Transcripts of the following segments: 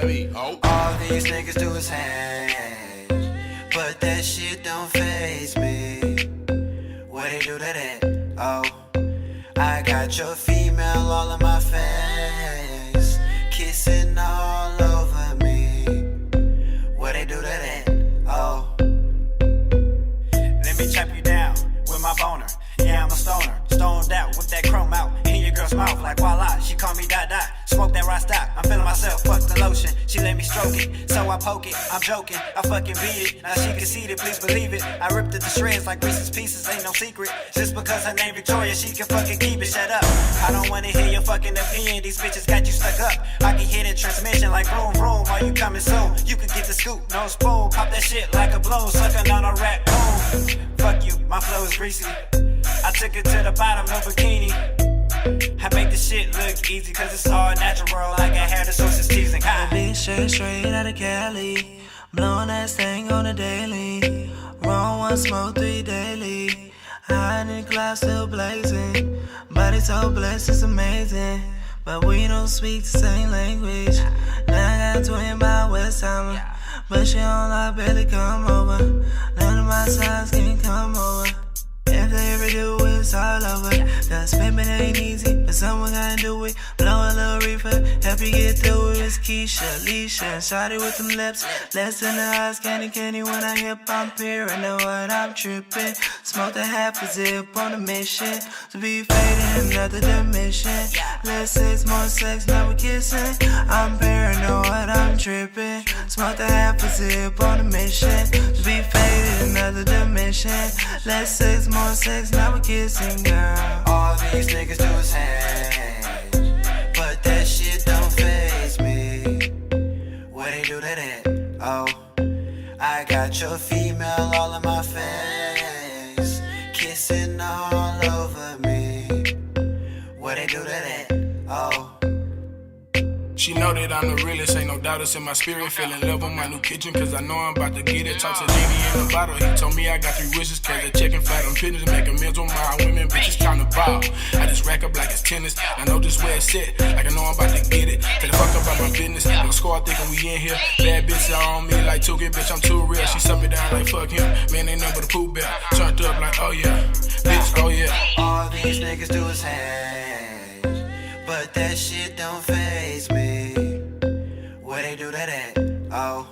All these niggas do is hang, but that shit don't faze me. Where they do that at? Oh, I got your female all in my face, kissing all over me. Where they do that at? Oh, let me chop you down with my boner. Yeah, I'm a stoner, stoned out with that chrome out in your girl's mouth like voila. She call me Dot Dot, smoke that rock stop. I'm feeling myself, fuck the lotion. She let me stroke it, so I poke it. I'm joking, I fucking beat it. Now she can see it, please believe it. I ripped it to shreds like Reese's Pieces, ain't no secret. Just because her name Victoria, she can fucking keep it. Shut up, I don't wanna hear your fucking opinion. These bitches got you stuck up. I can hear the transmission like vroom vroom. Are you coming soon? You can get the scoop, no spoon. Pop that shit like a balloon, sucking on a raccoon. Fuck you, my flow is greasy. I took it to the bottom, no bikini. I make the shit look easy, cause it's all natural. Like I had the sources teasing. Big shirt straight out of Cali, blowing that thing on the daily. Wrong one, smoke 3 daily. High in the clouds, still blazing. Body so blessed, it's amazing. But we don't speak the same language. Now I got a twin by Westheimer, but she don't like barely come over. None of my sons can come over. If they ever do, it's all over. Cause pimpin' ain't easy, but someone gotta do it. Blow a little reefer, help you get through it. It's Keisha, Leisha, and shawty with them lips. Less than the eyes, candy when I hip. I'm peering at what I'm trippin'. Smoke the half a zip on a mission to be faded in another dimension. Less sex, more sex, now we're kissing. I'm peering at what I'm trippin'. Smoke the half a zip on a mission to be faded in another dimension. Less sex, more sex, now we're kissing, girl. all these niggas do is hang, but that shit don't faze me. Where they do that at? Oh, I got your female all in my face, kissing all over me. Where they do that at? Oh. She know that I'm the realest, ain't no doubt it's in my spirit. Fell in love with my new kitchen, cause I know I'm about to get it. Talk to Genie in the bottle, he told me I got 3 wishes. Cause the chicken fat, I'm finished, making meals with my women, bitches time to ball. I just rack up like it's tennis, I know just where it's set, like I know I'm about to get it. Tell the fuck about my business, no squad thinking we in here. Bad bitch on me like 2K, bitch, I'm too real. She suck me down like fuck him, man, ain't nothing but a poo bear. Turned up like, oh yeah, bitch, oh yeah. All these niggas do is hang, but that shit don't faze me. Where they do that at? Oh,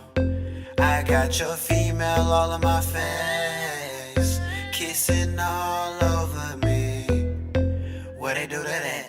I got your female all in my face, kissing all over me. Where they do that at?